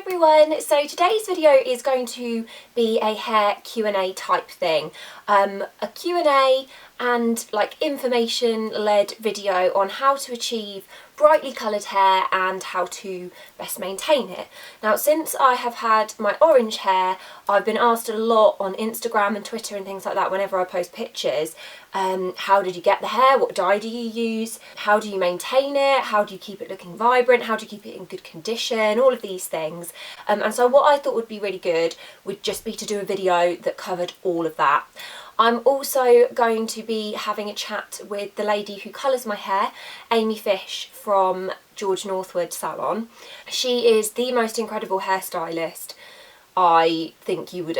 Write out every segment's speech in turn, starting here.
everyone, so today's video is going to be a hair Q&A type thing. A Q&A and like information led video on how to achieve brightly coloured hair and how to best maintain it. Now, since I have had my orange hair, I've been asked a lot on Instagram and Twitter and things like that whenever I post pictures. How did you get the hair? What dye do you use? How do you maintain it? How do you keep it looking vibrant? How do you keep it in good condition? All of these things. And so what I thought would be really good would just be to do a video that covered all of that. I'm also going to be having a chat with the lady who colours my hair, Amy Fish from George Northwood Salon. She is the most incredible hairstylist I think you would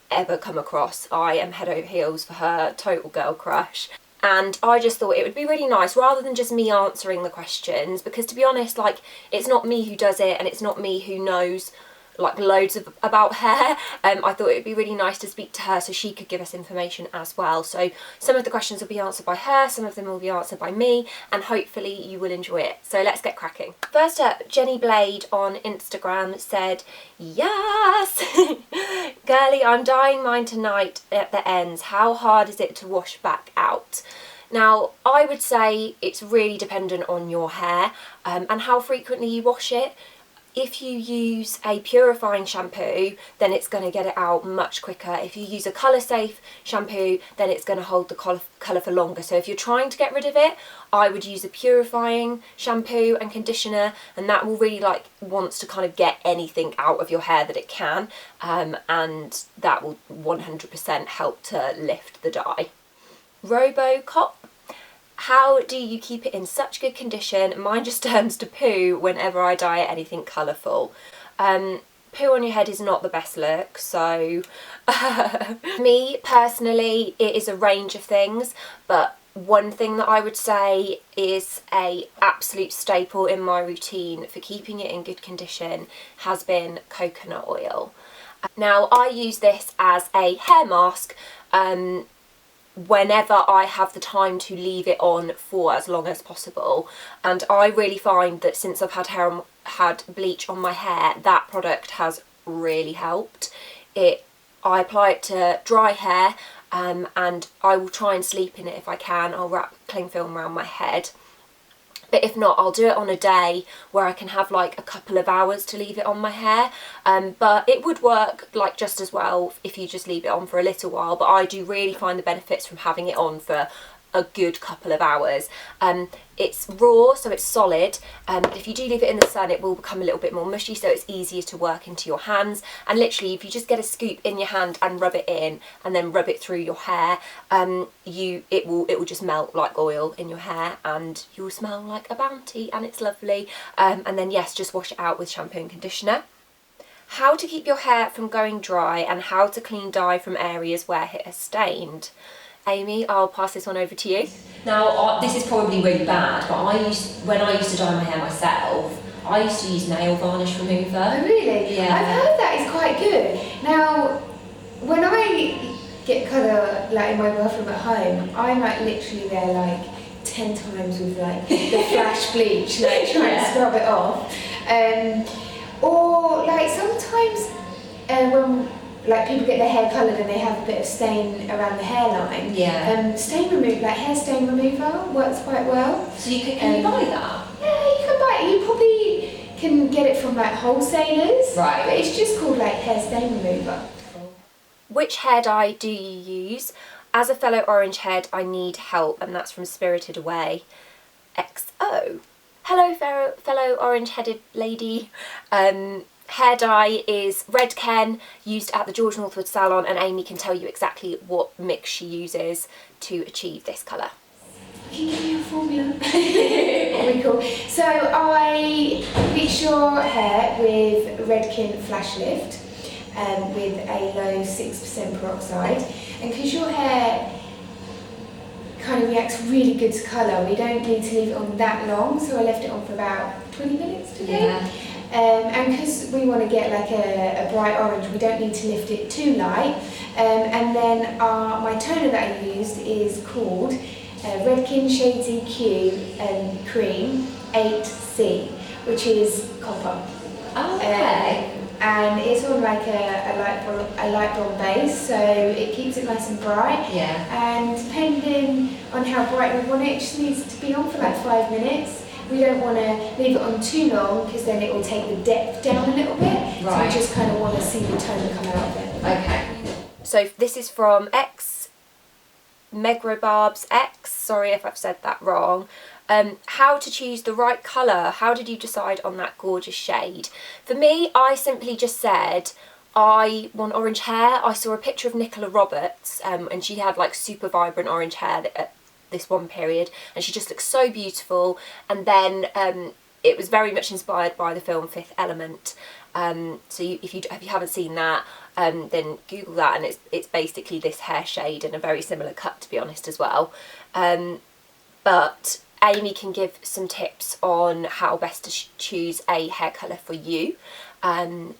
ever come across. I am head over heels for her, total girl crush. And I just thought it would be really nice, rather than just me answering the questions, because to be honest, like, it's not me who does it and it's not me who knows like loads about hair. I thought it would be really nice to speak to her so she could give us information as well. So some of the questions will be answered by her, some of them will be answered by me, and hopefully you will enjoy it. So let's get cracking. First up, Jenny Blade on Instagram said, yes! Girly, I'm dyeing mine tonight at the ends. How hard is it to wash back out? Now, I would say it's really dependent on your hair and how frequently you wash it. If you use a purifying shampoo, then it's going to get it out much quicker. If you use a colour safe shampoo, then it's going to hold the colour for longer. So if you're trying to get rid of it, I would use a purifying shampoo and conditioner, and that will really wants to kind of get anything out of your hair that it can, and that will 100% help to lift the dye. Robocop. How do you keep it in such good condition? Mine just turns to poo whenever I dye it anything colourful. Poo on your head is not the best look, so me personally, it is a range of things, but one thing that I would say is a absolute staple in my routine for keeping it in good condition has been coconut oil. Now, I use this as a hair mask whenever I have the time to leave it on for as long as possible, and I really find that since I've had bleach on my hair, that product has really helped. I apply it to dry hair, and I will try and sleep in it if I can. I'll wrap cling film around my head, but if not, I'll do it on a day where I can have like a couple of hours to leave it on my hair. But it would work like just as well if you just leave it on for a little while, but I do really find the benefits from having it on for a good couple of hours. It's raw, so it's solid. If you do leave it in the sun, it will become a little bit more mushy, so it's easier to work into your hands. And literally, if you just get a scoop in your hand and rub it in, and then rub it through your hair, it will just melt like oil in your hair, and you will smell like a bounty, and it's lovely. And then yes, just wash it out with shampoo and conditioner. How to keep your hair from going dry, and how to clean dye from areas where it has stained. Amy, I'll pass this one over to you. Now, this is probably really bad, but when I used to dye my hair myself, I used to use nail varnish remover. Oh really? Yeah. I've heard that is quite good. Now, when I get colour in my bathroom at home, I'm literally there 10 times with the flash bleach, trying to scrub it off. Or sometimes when people get their hair coloured and they have a bit of stain around the hairline. Yeah. Stain remover, hair stain remover works quite well. So can you buy that? Yeah, you can buy it. You probably can get it from wholesalers. Right. But it's just called hair stain remover. Which hair dye do you use? As a fellow orange head, I need help, and that's from Spirited Away XO. Hello, fellow orange-headed lady. Hair dye is Red Ken, used at the George Northwood Salon, and Amy can tell you exactly what mix she uses to achieve this colour. I can give you a formula. Very cool. So I bleach your hair with Red Ken Flash Lift with a low 6% peroxide, and because your hair kind of reacts really good to colour, we don't need to leave it on that long, so I left it on for about 20 minutes today. Yeah. And because we want to get a bright orange, we don't need to lift it too light. And then my toner that I used is called Redken Shades Q Cream 8C, which is copper. Oh, okay. and it's on like a light blonde base, so it keeps it nice and bright. Yeah. And depending on how bright we want it, it just needs to be on for like 5 minutes. We don't want to leave it on too long because then it will take the depth down a little bit. Right. So we just kind of want to see the tone come out of it. Okay. So this is from Megrobarbs X. Sorry if I've said that wrong. How to choose the right colour. How did you decide on that gorgeous shade? For me, I simply just said I want orange hair. I saw a picture of Nicola Roberts and she had like super vibrant orange hair at this one period, and she just looked so beautiful. And then it was very much inspired by the film Fifth Element. So if you haven't seen that, then Google that, and it's basically this hair shade in a very similar cut, to be honest, as well. But Amy can give some tips on how best to choose a hair colour for you, and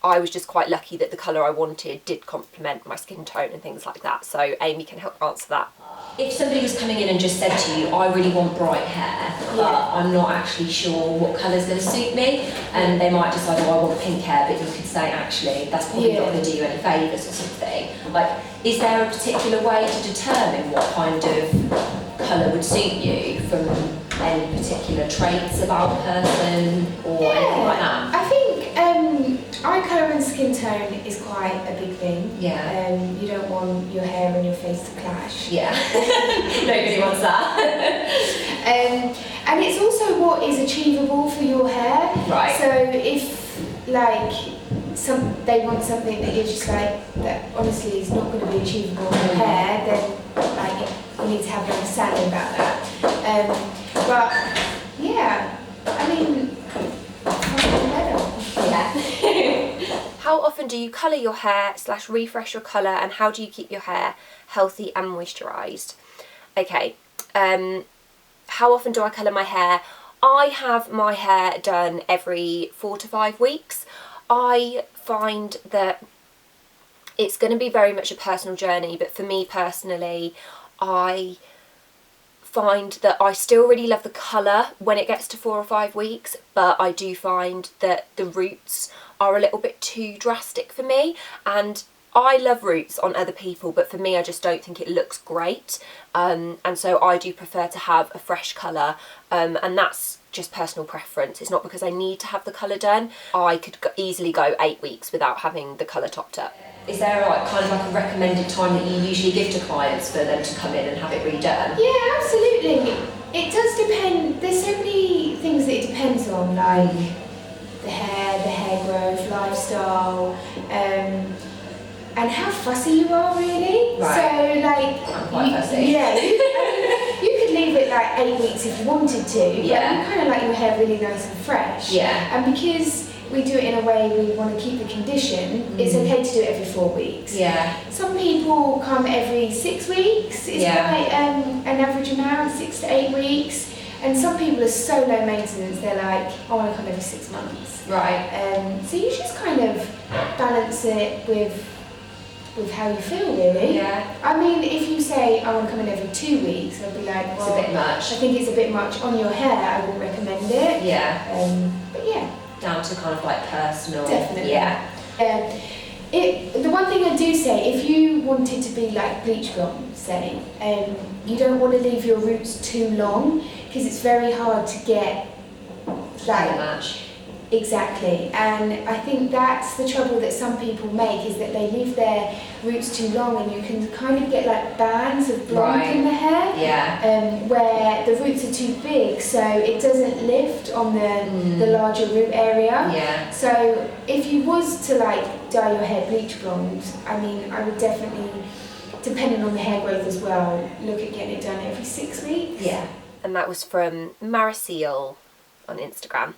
I was just quite lucky that the colour I wanted did complement my skin tone and things like that, so Amy can help answer that. If somebody was coming in and just said to you, I really want bright hair, but I'm not actually sure what colour's going to suit me, and they might decide, oh, I want pink hair, but you could say, actually, that's probably not going to do you any favours or something. Like, is there a particular way to determine what kind of colour would suit you from any particular traits about a person or anything like that? I think eye colour and skin tone is quite a big thing. Yeah. You don't want your hair and your face to clash. Yeah. Nobody wants that. And it's also what is achievable for your hair. Right. So if like they want something that you're just like, that honestly is not going to be achievable in your hair, then like you need to have like a salad about that. But yeah, I mean, How often do you colour your hair / refresh your colour, and how do you keep your hair healthy and moisturised? Okay, how often do I colour my hair? I have my hair done every 4 to 5 weeks. I find that it's going to be very much a personal journey, but for me personally, I find that I still really love the colour when it gets to 4 or 5 weeks, but I do find that the roots are a little bit too drastic for me, and I love roots on other people, but for me I just don't think it looks great, and so I do prefer to have a fresh colour, and that's just personal preference. It's not because I need to have the colour done. I could easily go 8 weeks without having the colour topped up. Is there like kind of like a recommended time that you usually give to clients for them to come in and have it redone? Yeah, absolutely. It does depend. There's so many things that it depends on, like the hair growth, lifestyle, and how fussy you are, really. Right. So like, I'm quite fussy. Yeah, you could leave it like 8 weeks if you wanted to. Yeah. But you kind of like your hair really nice and fresh. Yeah. And because we do it in a way we want to keep the condition, it's okay to do it every 4 weeks. Yeah. Some people come every 6 weeks, it's quite an average amount, 6 to 8 weeks. And some people are so low maintenance, they're like, I want to come every 6 months. Right. So you just kind of balance it with how you feel, really. Yeah. I mean, if you say, I want to come in every 2 weeks, I'd be like, well, it's a bit much. I think it's a bit much on your hair, I wouldn't recommend it. Yeah. But yeah. Down to kind of like personal. Definitely. Yeah. The one thing I do say, if you wanted to be like bleach blonde, say, you don't want to leave your roots too long, because it's very hard to get that match. Exactly, and I think that's the trouble that some people make, is that they leave their roots too long, and you can kind of get like bands of blonde in the hair, where the roots are too big, so it doesn't lift on the larger root area. Yeah. So if you was to like dye your hair bleach blonde, I mean, I would definitely, depending on the hair growth as well, look at getting it done every 6 weeks. Yeah. And that was from Marisil on Instagram.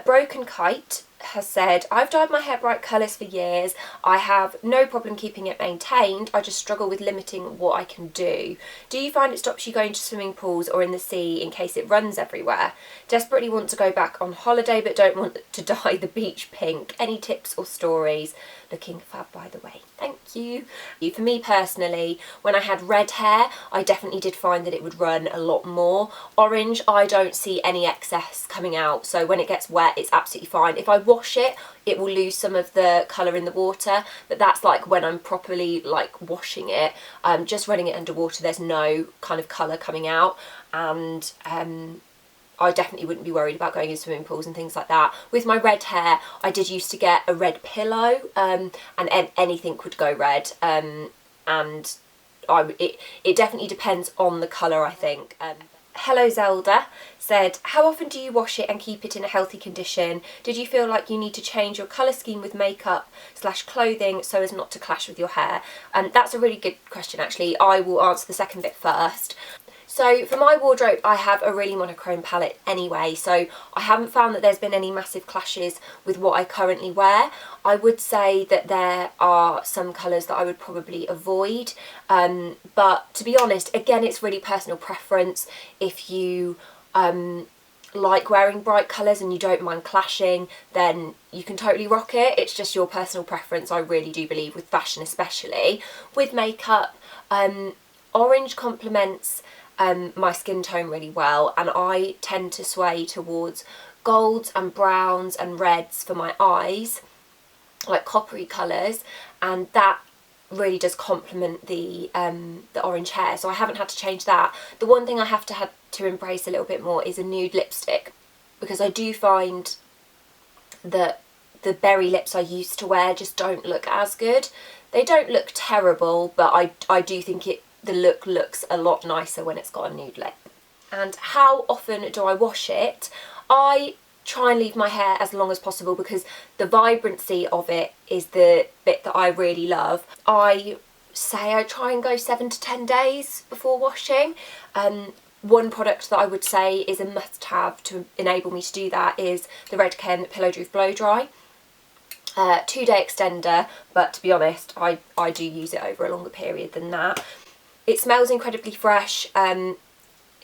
Broken Kite has said, I've dyed my hair bright colours for years. I have no problem keeping it maintained. I just struggle with limiting what I can do. Do you find it stops you going to swimming pools or in the sea in case it runs everywhere? Desperately want to go back on holiday but don't want to dye the beach pink. Any tips or stories? Looking fab, by the way. Thank you. For me personally, when I had red hair, I definitely did find that it would run a lot more. Orange, I don't see any excess coming out, so when it gets wet, it's absolutely fine. If I wash wash it, it will lose some of the colour in the water, but that's like when I'm properly like washing it. Just running it under water, there's no kind of colour coming out, and I definitely wouldn't be worried about going in swimming pools and things like that. With my red hair, I did used to get a red pillow, and anything would go red, and it definitely depends on the colour, I think. Hello Zelda said, how often do you wash it and keep it in a healthy condition? Did you feel like you need to change your colour scheme with makeup / clothing so as not to clash with your hair? That's a really good question actually. I will answer the second bit first. So for my wardrobe, I have a really monochrome palette anyway, so I haven't found that there's been any massive clashes with what I currently wear. I would say that there are some colours that I would probably avoid, but to be honest, again, it's really personal preference. If you like wearing bright colours and you don't mind clashing, then you can totally rock it. It's just your personal preference, I really do believe, with fashion especially. With makeup, orange complements my skin tone really well, and I tend to sway towards golds and browns and reds for my eyes, like coppery colours, and that really does complement the orange hair, so I haven't had to change that. The one thing I have to embrace a little bit more is a nude lipstick, because I do find that the berry lips I used to wear just don't look as good. They don't look terrible, but I do think the look looks a lot nicer when it's got a nude lip. And how often do I wash it? I try and leave my hair as long as possible because the vibrancy of it is the bit that I really love. I say I try and go 7 to 10 days before washing. One product that I would say is a must-have to enable me to do that is the Redken Pillow Proof Blow Dry. 2-day extender, but to be honest, I do use it over a longer period than that. It smells incredibly fresh,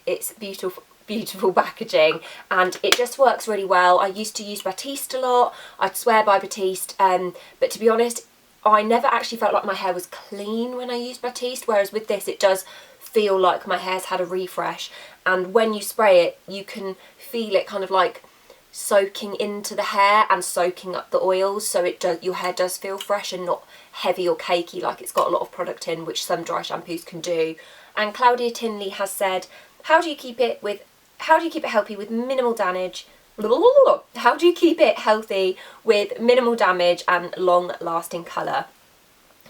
it's beautiful packaging, and it just works really well. I used to use Batiste a lot, I'd swear by Batiste, but to be honest, I never actually felt like my hair was clean when I used Batiste, whereas with this it does feel like my hair's had a refresh, and when you spray it you can feel it kind of like soaking into the hair and soaking up the oils, so your hair does feel fresh and not heavy or cakey like it's got a lot of product in, which some dry shampoos can do. And Claudia Tinley has said, how do you keep it healthy with minimal damage? How do you keep it healthy with minimal damage and long-lasting colour?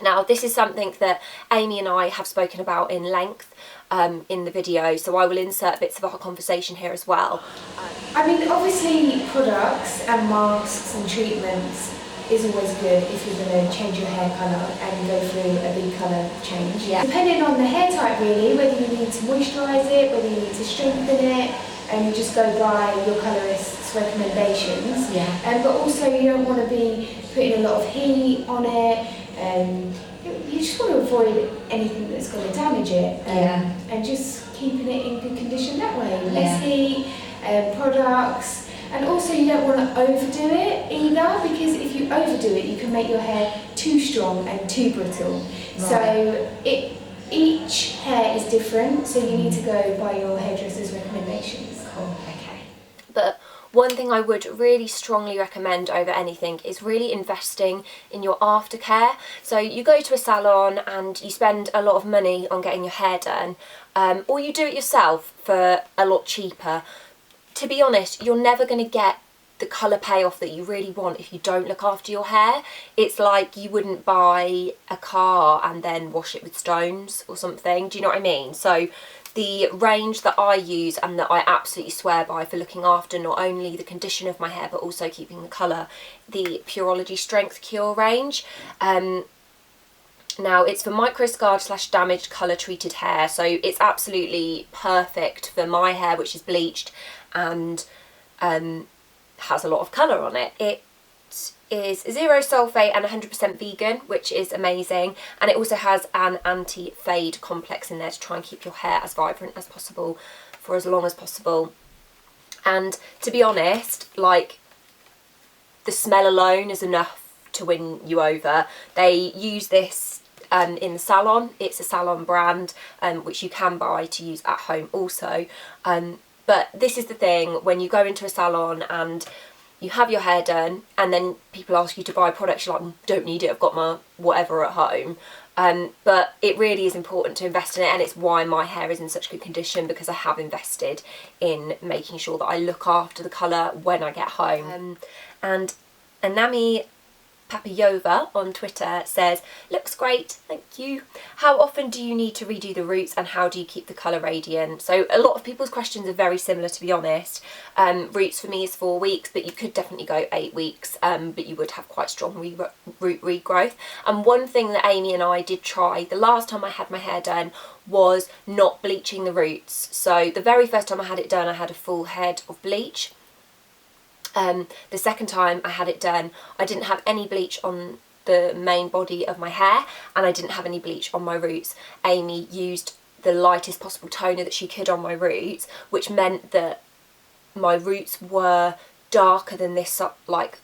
Now, this is something that Amy and I have spoken about in length in the video, so I will insert bits of our conversation here as well. I mean, obviously products and masks and treatments is always good if you're going to change your hair colour and go through a big colour change. Yeah. Depending on the hair type really, whether you need to moisturise it, whether you need to strengthen it, and you just go by your colourist's recommendations. Yeah. But also you don't want to be putting a lot of heat on it. You just want to avoid anything that's going to damage it, and just keeping it in good condition that way. Less heat, products, and also you don't want to overdo it either, because if you overdo it you can make your hair too strong and too brittle. Right. So each hair is different, so you need to go by your hairdresser's recommendations. Cool. Okay. But one thing I would really strongly recommend over anything is really investing in your aftercare. So you go to a salon and you spend a lot of money on getting your hair done, or you do it yourself for a lot cheaper. To be honest, you're never going to get the colour payoff that you really want if you don't look after your hair. It's like you wouldn't buy a car and then wash it with stones or something. Do you know what I mean? So the range that I use and that I absolutely swear by for looking after not only the condition of my hair but also keeping the colour, the Pureology Strength Cure range. Now it's for micro scarred / damaged colour treated hair, so it's absolutely perfect for my hair, which is bleached and has a lot of colour on it. It is 0 sulfate and 100% vegan, which is amazing, and it also has an anti-fade complex in there to try and keep your hair as vibrant as possible for as long as possible. And to be honest, like, the smell alone is enough to win you over. They use this in the SALON. It's a SALON brand, which you can buy to use at home also. But this is the thing, when you go into a salon and you have your hair done and then people ask you to buy products, you're like, don't need it, I've got my whatever at home. But it really is important to invest in it, and it's why my hair is in such good condition, because I have invested in making sure that I look after the colour when I get home. And Anami Papayova on Twitter says, looks great, thank you. How often do you need to redo the roots, and how do you keep the colour radiant? So a lot of people's questions are very similar, to be honest. Roots for me is 4 weeks, but you could definitely go 8 weeks, but you would have quite strong root regrowth. And one thing that Amy and I did try the last time I had my hair done was not bleaching the roots. So the very first time I had it done, I had a full head of bleach. The second time I had it done, I didn't have any bleach on the main body of my hair, and I didn't have any bleach on my roots. Amy used the lightest possible toner that she could on my roots, which meant that my roots were darker than this,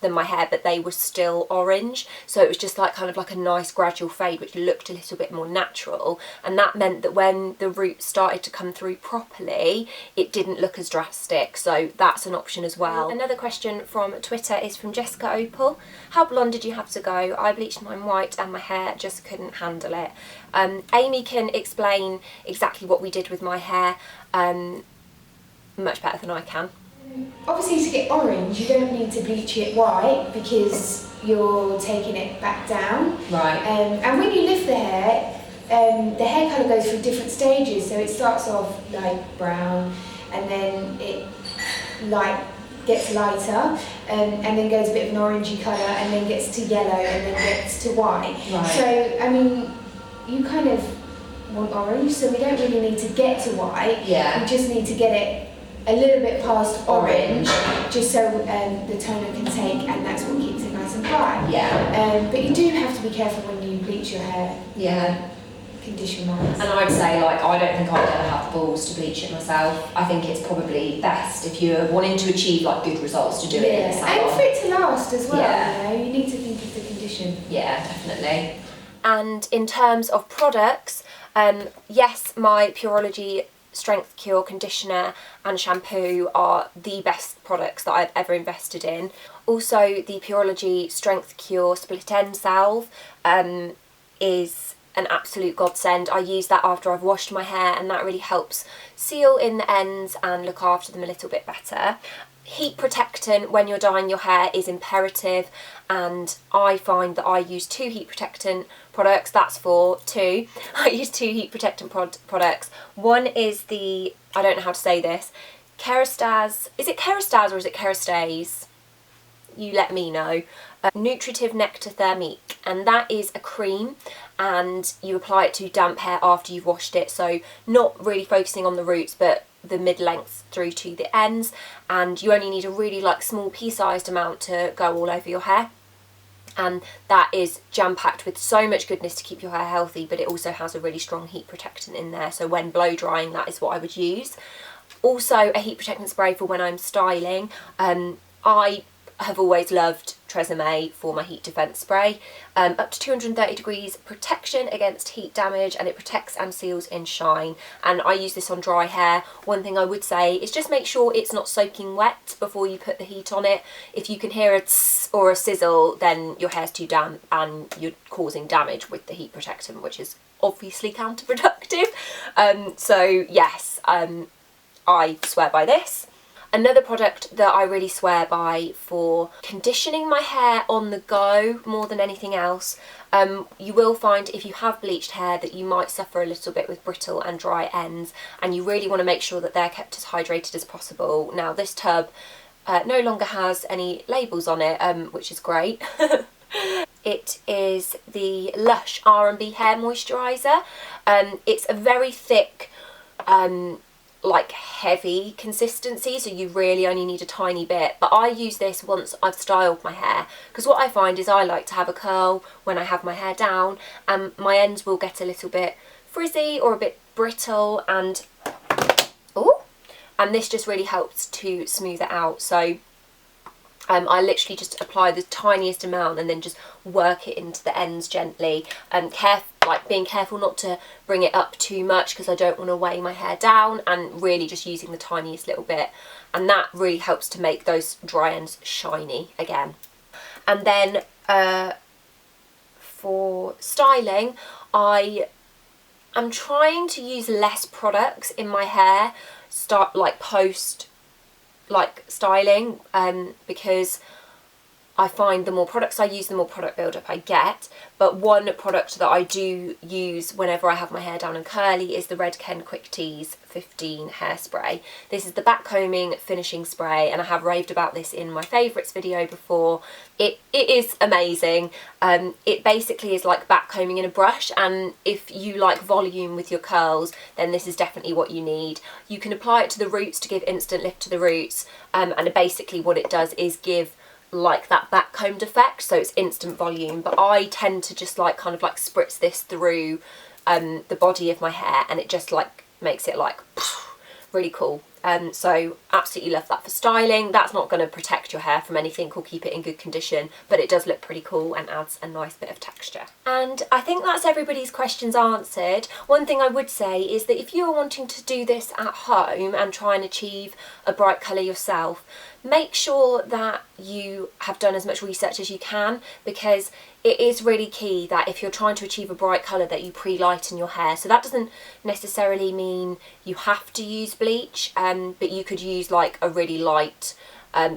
than my hair, but they were still orange. So it was just like kind of like a nice gradual fade, which looked a little bit more natural, and that meant that when the roots started to come through properly, it didn't look as drastic. So that's an option as well. Another question from Twitter is from Jessica Opal. How blonde did you have to go? I bleached mine white and my hair just couldn't handle it. Amy can explain exactly what we did with my hair much better than I can. Obviously, to get orange, you don't need to bleach it white because you're taking it back down. Right. And when you lift the hair colour goes through different stages. So it starts off light brown, and then it gets lighter, and then goes a bit of an orangey colour, and then gets to yellow, and then gets to white. Right. So, I mean, you kind of want orange, so we don't really need to get to white. Yeah. We just need to get it a little bit past orange, just so the toner can take, and that's what keeps it nice and dry. Yeah. But you do have to be careful when you bleach your hair. Yeah. Condition-wise. And I'd say, like, I don't think I'd ever have the balls to bleach it myself. I think it's probably best if you're wanting to achieve like good results to do it in a salon. And for it to last as well. Yeah. You know, you need to think of the condition. Yeah, definitely. And in terms of products, yes, my Pureology Strength Cure conditioner and shampoo are the best products that I've ever invested in. Also, the Pureology Strength Cure Split End Salve is an absolute godsend. I use that after I've washed my hair, and that really helps seal in the ends and look after them a little bit better. Heat protectant when you're dyeing your hair is imperative, and I find that I use 2 heat protectant products. That's for 2. I use 2 heat protectant products. One is the, I don't know how to say this, Kerastase. Is it Kerastase or is it Kerastase? You let me know. Nutritive Nectar Thermique, and that is a cream, and you apply it to damp hair after you've washed it, so not really focusing on the roots but the mid-length through to the ends, and you only need a really small pea-sized amount to go all over your hair. And that is jam-packed with so much goodness to keep your hair healthy, but it also has a really strong heat protectant in there, so when blow drying, that is what I would use. Also a heat protectant spray for when I'm styling. I have always loved Tresemme for my heat defense spray. Up to 230 degrees protection against heat damage, and it protects and seals in shine, and I use this on dry hair. One thing I would say is just make sure it's not soaking wet before you put the heat on it. If you can hear a tss or a sizzle, then your hair's too damp and you're causing damage with the heat protectant, which is obviously counterproductive. So yes, I swear by this. Another product that I really swear by for conditioning my hair on the go more than anything else, you will find if you have bleached hair that you might suffer a little bit with brittle and dry ends, and you really want to make sure that they're kept as hydrated as possible. Now this tub no longer has any labels on it, which is great. It is the Lush R&B Hair Moisturiser. It's a very thick, heavy consistency, so you really only need a tiny bit, but I use this once I've styled my hair, because what I find is I like to have a curl when I have my hair down, and my ends will get a little bit frizzy or a bit brittle, and this just really helps to smooth it out. So I literally just apply the tiniest amount and then just work it into the ends gently, and like being careful not to bring it up too much because I don't want to weigh my hair down, and really just using the tiniest little bit, and that really helps to make those dry ends shiny again. And then for styling, I am trying to use less products in my hair, post styling, because I find the more products I use, the more product buildup I get. But one product that I do use whenever I have my hair down and curly is the Redken Quick Tease 15 hairspray. This is the back combing finishing spray, and I have raved about this in my favourites video before. It is amazing. It basically is like back combing in a brush, and if you like volume with your curls, then this is definitely what you need. You can apply it to the roots to give instant lift to the roots, and basically what it does is give like that back combed effect, so it's instant volume. But I tend to just like kind of like spritz this through the body of my hair, and it just like makes it like really cool. So absolutely love that for styling. That's not going to protect your hair from anything or keep it in good condition, but it does look pretty cool and adds a nice bit of texture. And I think that's everybody's questions answered. One thing I would say is that if you're wanting to do this at home and try and achieve a bright colour yourself, make sure that you have done as much research as you can, because it is really key that if you're trying to achieve a bright colour that you pre-lighten your hair. So that doesn't necessarily mean you have to use bleach, but you could use like a really light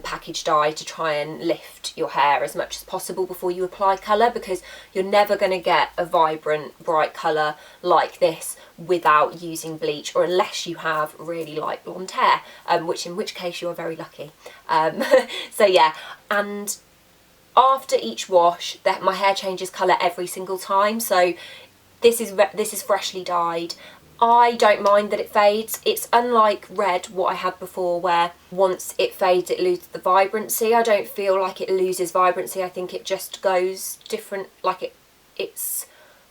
package dye to try and lift your hair as much as possible before you apply colour, because you're never going to get a vibrant bright colour like this without using bleach, or unless you have really light blonde hair, in which case you're very lucky. So yeah, and after each wash, my hair changes colour every single time. So this is freshly dyed. I don't mind that it fades. It's unlike red, what I had before, where once it fades it loses the vibrancy. I don't feel like it loses vibrancy. I think it just goes different, like it's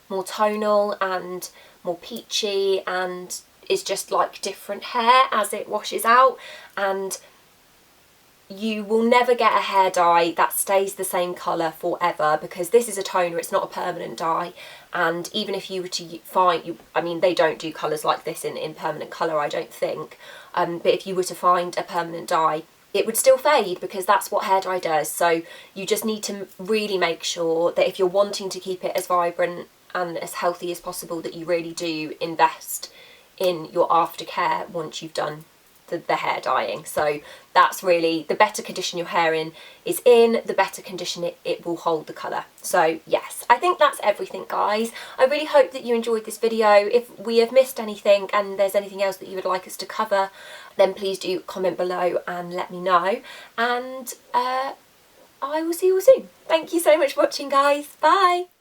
more tonal and more peachy, and it's just like different hair as it washes out. And you will never get a hair dye that stays the same colour forever, because this is a toner, it's not a permanent dye. And even if you were to find, I mean, they don't do colours like this in permanent colour, I don't think, but if you were to find a permanent dye, it would still fade, because that's what hair dye does. So you just need to really make sure that if you're wanting to keep it as vibrant and as healthy as possible, that you really do invest in your aftercare once you've done the hair dyeing. So that's really, the better condition your hair is in, the better condition it will hold the colour. So yes, I think that's everything, guys. I really hope that you enjoyed this video. If we have missed anything and there's anything else that you would like us to cover, then please do comment below and let me know. And I will see you all soon. Thank you so much for watching, guys. Bye.